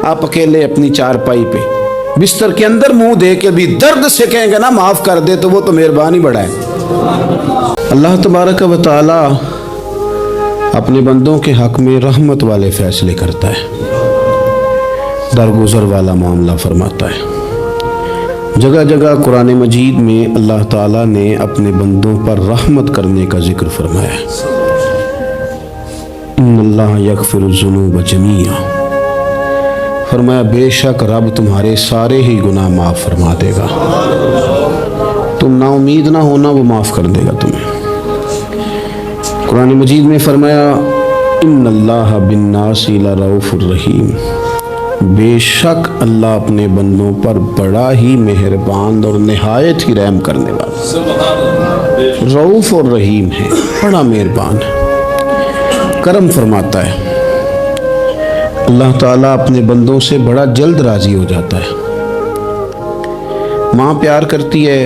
آپ اکیلے اپنی چارپائی پہ بستر کے اندر منہ دے کے بھی درد سے کہیں گے نا معاف کر دے تو وہ تو مہربانی بڑا ہے۔ اللہ تبارک و تعالی اپنے بندوں کے حق میں رحمت والے فیصلے کرتا ہے، درگزر والا معاملہ فرماتا ہے۔ جگہ جگہ قرآن مجید میں اللہ تعالیٰ نے اپنے بندوں پر رحمت کرنے کا ذکر فرمایا ہے۔ ان اللہ یغفر الذنوب جمیعا، فرمایا بے شک رب تمہارے سارے ہی گناہ معاف فرما دے گا، تم نا امید نہ ہونا، وہ معاف کر دے گا تمہیں۔ قرآن مجید میں فرمایا ان اللہ بالناس لرؤوف الرحیم، بے شک اللہ اپنے بندوں پر بڑا ہی مہربان اور نہایت ہی رحم کرنے والا، رؤوف اور رحیم ہے، بڑا مہربان ہے، کرم فرماتا ہے۔ اللہ تعالیٰ اپنے بندوں سے بڑا جلد راضی ہو جاتا ہے۔ ماں پیار کرتی ہے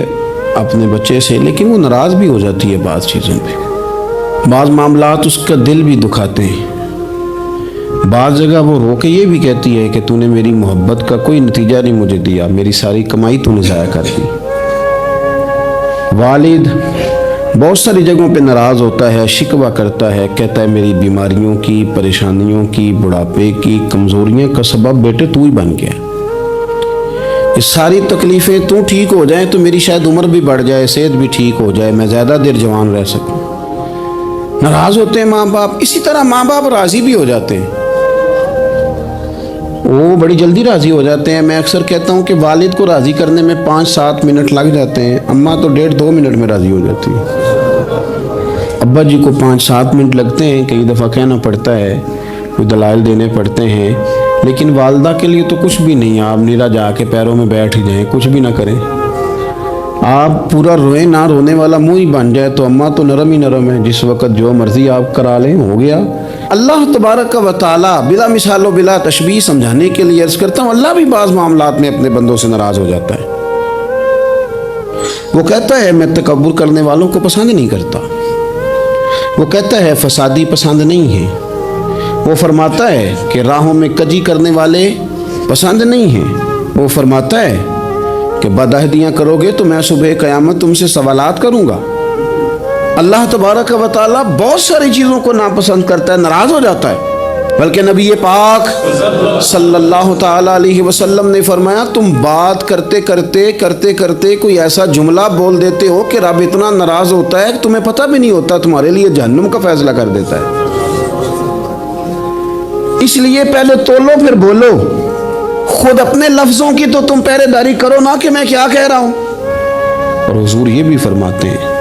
اپنے بچے سے، لیکن وہ ناراض بھی ہو جاتی ہے بعض چیزوں پہ، بعض معاملات اس کا دل بھی دکھاتے ہیں، بعض جگہ وہ رو کے یہ بھی کہتی ہے کہ تو نے میری محبت کا کوئی نتیجہ نہیں مجھے دیا، میری ساری کمائی تو نے ضائع کر دی۔ والد بہت ساری جگہوں پہ ناراض ہوتا ہے، شکوہ کرتا ہے، کہتا ہے میری بیماریوں کی، پریشانیوں کی، بڑھاپے کی، کمزوریاں کا سبب بیٹے تو ہی بن گیا، یہ ساری تکلیفیں تو ٹھیک ہو جائیں تو میری شاید عمر بھی بڑھ جائے، صحت بھی ٹھیک ہو جائے، میں زیادہ دیر جوان رہ سکوں۔ ناراض ہوتے ہیں ماں باپ، اسی طرح ماں باپ راضی بھی ہو جاتے ہیں، وہ بڑی جلدی راضی ہو جاتے ہیں۔ میں اکثر کہتا ہوں کہ والد کو راضی کرنے میں 5-7 منٹ لگ جاتے ہیں، اماں تو 1.5-2 منٹ میں راضی ہو جاتی ہے۔ ابا جی کو 5-7 منٹ لگتے ہیں، کئی دفعہ کہنا پڑتا ہے، کوئی دلائل دینے پڑتے ہیں، لیکن والدہ کے لیے تو کچھ بھی نہیں، آپ نیرا جا کے پیروں میں بیٹھ ہی جائیں، کچھ بھی نہ کریں، آپ پورا روئیں نہ، رونے والا منہ ہی بن جائے تو اماں تو نرم ہی نرم ہے، جس وقت جو مرضی آپ کرا لیں ہو گیا۔ اللہ تبارک و تعالی بلا مثال و بلا تشبیہ سمجھانے کے لیے عرض کرتا ہوں، اللہ بھی بعض معاملات میں اپنے بندوں سے ناراض ہو جاتا ہے۔ وہ کہتا ہے میں تکبر کرنے والوں کو پسند نہیں کرتا، وہ کہتا ہے فسادی پسند نہیں ہے، وہ فرماتا ہے کہ راہوں میں کجی کرنے والے پسند نہیں ہیں، وہ فرماتا ہے کہ بدعہدیاں کرو گے تو میں صبح قیامت تم سے سوالات کروں گا۔ اللہ تبارک و تعالیٰ بہت ساری چیزوں کو ناپسند کرتا ہے، ناراض ہو جاتا ہے، بلکہ نبی پاک صلی اللہ تعالیٰ علیہ وسلم نے فرمایا تم بات کرتے کرتے کوئی ایسا جملہ بول دیتے ہو کہ رب اتنا ناراض ہوتا ہے کہ تمہیں پتہ بھی نہیں ہوتا، تمہارے لیے جہنم کا فیصلہ کر دیتا ہے۔ اس لیے پہلے تولو پھر بولو، خود اپنے لفظوں کی تو تم پہرے داری کرو نا کہ میں کیا کہہ رہا ہوں۔ اور حضور یہ بھی فرماتے ہیں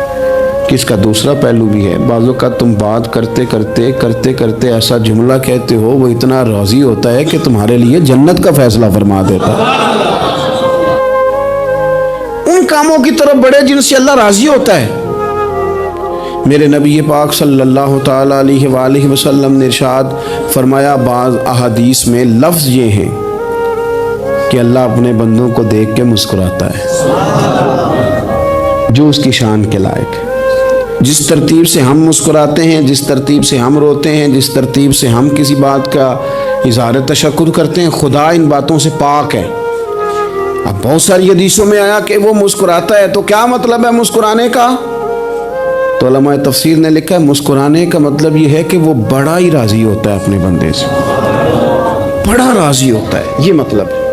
کہ اس کا دوسرا پہلو بھی ہے، بعض اوقات تم بات کرتے ایسا جملہ کہتے ہو وہ اتنا راضی ہوتا ہے کہ تمہارے لیے جنت کا فیصلہ فرما دیتا ہے۔ ان کاموں کی طرف بڑے جن سے اللہ راضی ہوتا ہے۔ میرے نبی پاک صلی اللہ تعالیٰ علیہ وآلہ وسلم نے ارشاد فرمایا، بعض احادیث میں لفظ یہ ہیں کہ اللہ اپنے بندوں کو دیکھ کے مسکراتا ہے جو اس کی شان کے لائق ہے۔ جس ترتیب سے ہم مسکراتے ہیں، جس ترتیب سے ہم روتے ہیں، جس ترتیب سے ہم کسی بات کا اظہار تشکر کرتے ہیں، خدا ان باتوں سے پاک ہے۔ اب بہت ساری حدیثوں میں آیا کہ وہ مسکراتا ہے، تو کیا مطلب ہے مسکرانے کا؟ تو علماء تفسیر نے لکھا ہے مسکرانے کا مطلب یہ ہے کہ وہ بڑا ہی راضی ہوتا ہے اپنے بندے سے، بڑا راضی ہوتا ہے، یہ مطلب ہے۔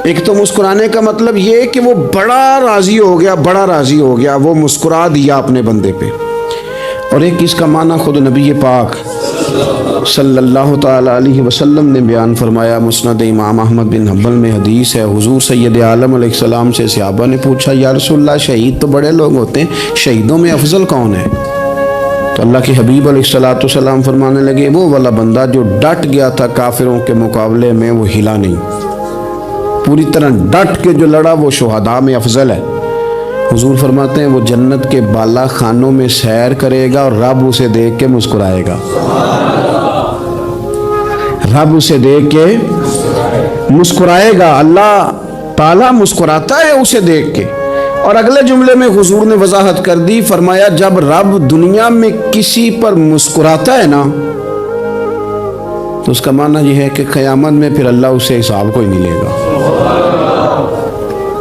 ایک تو مسکرانے کا مطلب یہ کہ وہ بڑا راضی ہو گیا، وہ مسکرا دیا اپنے بندے پہ۔ اور ایک اس کا معنی خود نبی پاک صلی اللہ تعالیٰ علیہ وسلم نے بیان فرمایا، مسند امام احمد بن حنبل میں حدیث ہے، حضور سید عالم علیہ السلام سے صحابہ نے پوچھا یا رسول اللہ شہید تو بڑے لوگ ہوتے ہیں، شہیدوں میں افضل کون ہے؟ تو اللہ کے حبیب علیہ السلام فرمانے لگے وہ والا بندہ جو ڈٹ گیا تھا کافروں کے مقابلے میں، وہ ہلا نہیں، پوری طرح ڈٹ کے جو لڑا وہ شہداء میں افضل ہے۔ حضور فرماتے ہیں وہ جنت کے بالا خانوں میں سیر کرے گا اور رب اسے دیکھ کے مسکرائے گا، رب اسے دیکھ کے مسکرائے گا، اللہ تعالیٰ مسکراتا ہے اسے دیکھ کے۔ اور اگلے جملے میں حضور نے وضاحت کر دی، فرمایا جب رب دنیا میں کسی پر مسکراتا ہے نا تو تو اس کا معنی یہ ہے کہ قیامت میں پھر اللہ اسے حساب کوئی نہیں لے گا۔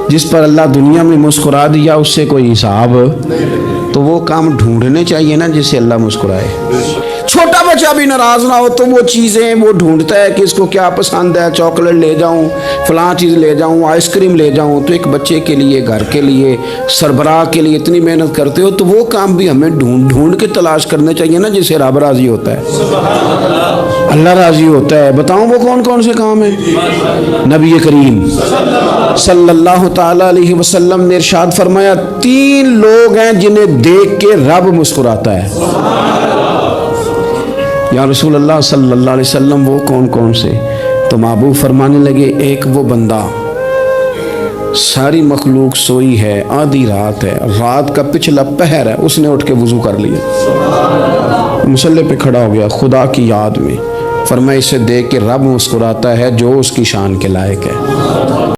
جس پر اللہ دنیا میں مسکرا دیا اس سے کوئی حساب، تو وہ کام ڈھونڈنے چاہیے نا جس سے اللہ مسکرائے۔ چھوٹا بچہ بھی ناراض نہ ہو تو وہ چیزیں وہ ڈھونڈتا ہے کہ اس کو کیا پسند ہے، چاکلیٹ لے جاؤں، فلاں چیز لے جاؤں، آئس کریم لے جاؤں۔ تو ایک بچے کے لیے، گھر کے لیے، سربراہ کے لیے اتنی محنت کرتے ہو تو وہ کام بھی ہمیں ڈھونڈ کے تلاش کرنے چاہیے نا جس سے رب راضی ہوتا ہے، اللہ راضی ہوتا ہے۔ بتاؤں وہ کون کون سے کام ہیں؟ نبی کریم صلی اللہ تعالی علیہ وسلم نے ارشاد فرمایا 3 لوگ ہیں جنہیں دیکھ کے رب مسکراتا ہے۔ یا رسول اللہ صلی اللہ علیہ وسلم وہ کون کون سے؟ تو محبوب فرمانے لگے ایک وہ بندہ ساری مخلوق سوئی ہے، آدھی رات ہے، رات کا پچھلا پہر ہے، اس نے اٹھ کے وضو کر لیا، مصلی پہ کھڑا ہو گیا خدا کی یاد میں، فرمایا اسے دیکھ کے رب مسکراتا ہے جو اس کی شان کے لائق ہے۔